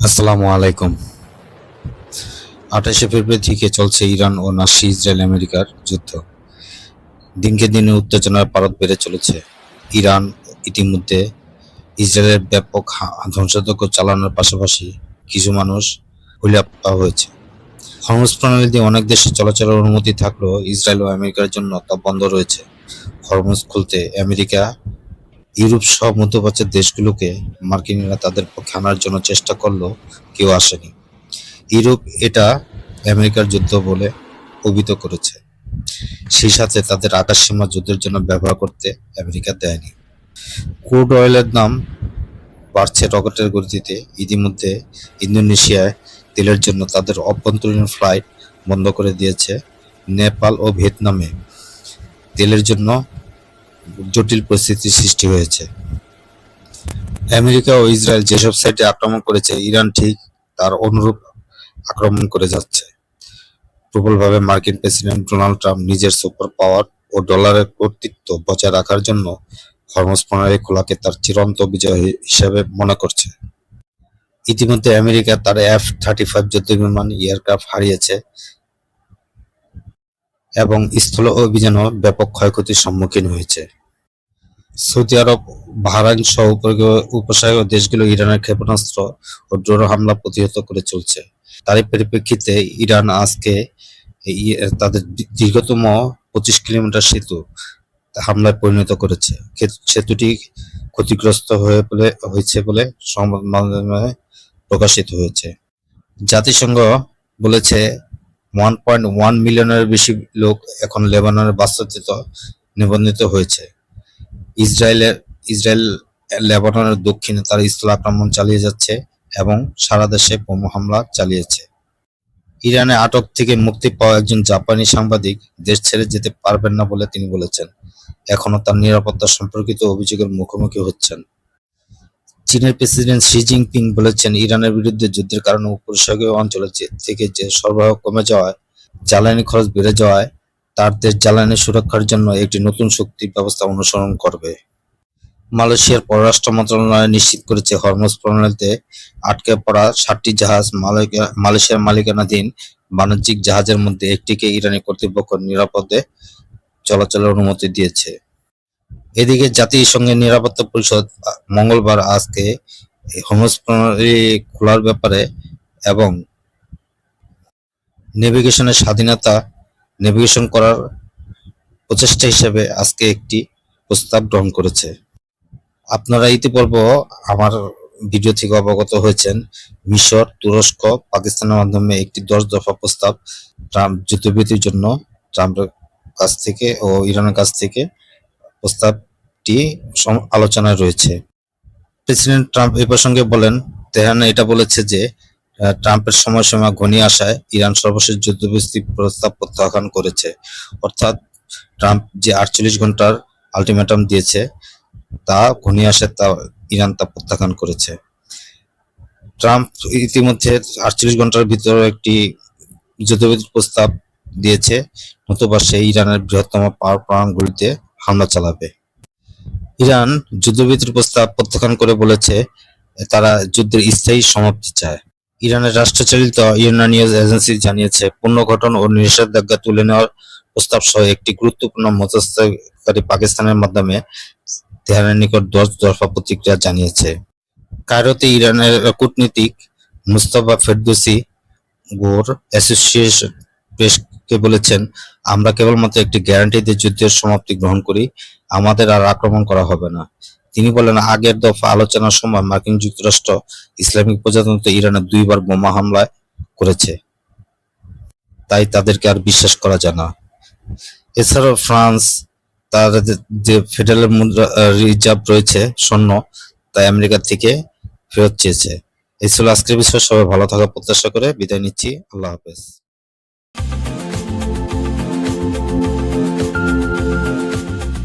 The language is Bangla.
আসসালামু আলাইকুম। 28শে ফেব্রুয়ারি থেকে চলছে ইরান ও নাসি ইসরায়েল আমেরিকার যুদ্ধ। দিনকে দিনে উত্তেজনার পারদ বেড়ে চলেছে। ইরান ইতিমধ্যে ইসরায়েলের ব্যাপক ধ্বংসযজ্ঞ চালানোর পাশাপাশি কিছু মানুষ হুলিয়া হয়েছে। হরমুজ প্রণালী দিয়ে অনেক দেশে চলাচলের অনুমতি থাকলেও ইসরায়েল ও আমেরিকার জন্য তা বন্ধ রয়েছে। হরমুজ খুলতে আমেরিকা, ইউরোপ সহ মধ্যপ্রাচ্যের দেশগুলোকে মার্কিনিরা তাদের পক্ষে আনার জন্য চেষ্টা করলেও কেউ আসেনি। ইউরোপ এটা আমেরিকার যুদ্ধ বলে অভিহিত করেছে, সেই সাথে তাদের আকাশসীমা যুদ্ধের জন্য ব্যবহার করতে আমেরিকা দেয়নি। ক্রুড অয়েলের দাম বাড়ছে রকেটের গতিতে। ইতিমধ্যে ইন্দোনেশিয়ায় তেলের জন্য তাদের অভ্যন্তরীণ ফ্লাইট বন্ধ করে দিয়েছে। নেপাল ও ভিয়েতনামে তেলের জন্য জটিল পরিস্থিতির সৃষ্টি হয়েছে। আমেরিকা ও ইসরায়েল যেসব সাইটে আক্রমণ করেছে, ইরান ঠিক তার অনুরূপ আক্রমণ করে যাচ্ছে। প্রবলভাবে মার্কিন প্রেসিডেন্ট ডোনাল্ড ট্রাম্প নিজের সুপার পাওয়ার ও ডলারের কর্তৃত্ব বজায় রাখার জন্য হরমুজ প্রণালী খোলাকে তার চিরন্ত বিজয় হিসেবে মনে করছে। ইতিমধ্যে আমেরিকা তার F-35 যুদ্ধবিমান এয়ারক্রাফট হারিয়েছে এবং স্থল অভিযানও ব্যাপক ক্ষয়ক্ষতির সম্মুখীন হয়েছে। সৌদি আরব, বাহরাইন সহ উপসাগরীয় দেশগুলো ইরানের ক্ষেপণাস্ত্র ও ড্রোন হামলা প্রতিহত করে চলছে। তারই পরিপ্রেক্ষিতে ইরান আজকে তাদের দীর্ঘতম 25 কিলোমিটার সেতু হামলায় পরিণত করেছে। সেতুটি ক্ষতিগ্রস্ত হয়েছে বলে সংবাদ মাধ্যমে প্রকাশিত হয়েছে। জাতিসংঘ বলেছে 1.1 মিলিয়নের বেশি লোক এখন লেবাননের বাস্তুচ্যুত নিবন্ধিত হয়েছে। ইসরায়েল লেবাননের দক্ষিণে তার স্থল আক্রমণ চালিয়ে যাচ্ছে এবং সারা দেশে বোমা হামলা চালিয়েছে। ইরানে আটক থেকে মুক্তি পাওয়া একজন জাপানি সাংবাদিক দেশ ছেড়ে যেতে পারবেন না বলে তিনি বলেছেন। এখনো তার নিরাপত্তা সম্পর্কিত অভিযোগের মুখোমুখি হচ্ছেন। চীনের প্রেসিডেন্ট শি জিনপিং বলেছেন, ইরানের বিরুদ্ধে যুদ্ধের কারণে উপসাগরীয় অঞ্চলে থেকে যে সরবরাহ কমে যাওয়ায়, জ্বালানি খরচ বেড়ে যাওয়ায় তার দেশ জ্বালানি সুরক্ষার জন্য একটি নতুন শক্তি ব্যবস্থা অনুসরণ করবে। মালয়েশিয়ার পররাষ্ট্র মন্ত্রণালয় নিশ্চিত করেছে, হরমুজ প্রণালীতে আটকে পড়া 7টি জাহাজ মালয়েশিয়ার মালিকানাধীন বাণিজ্যিক জাহাজের মধ্যে একটিকে ইরানি কর্তৃপক্ষ নিরাপদে চলাচলের অনুমতি দিয়েছে। এদিকে জাতিসংঘের নিরাপত্তা পরিষদ মঙ্গলবার আজকে হরমুজ প্রণালী খোলার ব্যাপারে এবং নেভিগেশনের স্বাধীনতা নেভিগেশন করার প্রচেষ্টা হিসেবে আজকে একটি প্রস্তাব গ্রহণ করেছে। আপনারা ইতিপূর্বে আমার ভিডিও থেকে অবগত হয়েছেন, মিশর, তুরস্ক, পাকিস্তানের মাধ্যমে একটি 10 দফা প্রস্তাব ট্রাম্প যুদ্ধবিরতির জন্য ট্রাম্পের কাছ থেকে ও ইরানের কাছ থেকে প্রস্তাবটি আলোচনায় রয়েছে। প্রেসিডেন্ট ট্রাম্প এই প্রসঙ্গে বলেন, তেহরান এটা বলেছে যে ট্রাম্পের সময়সীমা ঘনিয়ে আসায় ইরান সর্বশেষ যুদ্ধবিরতি প্রস্তাব প্রত্যাখ্যান করেছে। অর্থাৎ ট্রাম্প যে 48 ঘন্টার আলটিমেটাম দিয়েছে তা ঘনিয়ে আসে, ইরান তা প্রত্যাখ্যান করেছে। ট্রাম্প ইতিমধ্যে 48 ঘন্টার ভিতরে একটি যুদ্ধবিরতির প্রস্তাব দিয়েছে, নতুবা সে ইরানের বৃহত্তম পাওয়ার প্ল্যান্টগুলিতে হামলা চালাবে। ইরান যুদ্ধবিরতির প্রস্তাব প্রত্যাখ্যান করে বলেছে তারা যুদ্ধের স্থায়ী সমাপ্তি চায়। ইরানের রাষ্ট্রচালিত ইরনা নিউজ এজেন্সি জানিয়েছে, পুনর্গঠন ও নিষেধাজ্ঞা তুলে নেওয়ার প্রস্তাব সহ একটি গুরুত্বপূর্ণ মধ্যস্থতাকারী পাকিস্তানের মাধ্যমে তেহরানের নিকট 10 দফা প্রতিক্রিয়া জানিয়েছে। কায়রোতে ইরানের কূটনীতিক মুস্তাফা ফেরদৌসি গোর অ্যাসোসিয়েটেড প্রেসকে বলেছেন, আমরা কেবলমাত্র একটি গ্যারান্টি দিয়ে যুদ্ধের সমাপ্তি গ্রহণ করি, আমাদের আর আক্রমণ করা হবে না। তিনি বলেন, আগের দফা আলোচনার সময় মার্কিন যুক্তরাষ্ট্র ইসলামিক প্রজাতন্ত্রে ইরানে 2 বার বোমা হামলা করেছে, তাই তাদেরকে আর বিশ্বাস করা যায় না। এছাড়াও ফ্রান্স তার যে ফেডারেল মুদ্রা রিজার্ভ রয়েছে স্বর্ণ, তাই আমেরিকা থেকে ফেরত চেয়েছে। এই ছিল আজকের বিষয়। সবাই ভালো থাকার প্রত্যাশা করে বিদায় নিচ্ছি। আল্লাহ হাফেজ।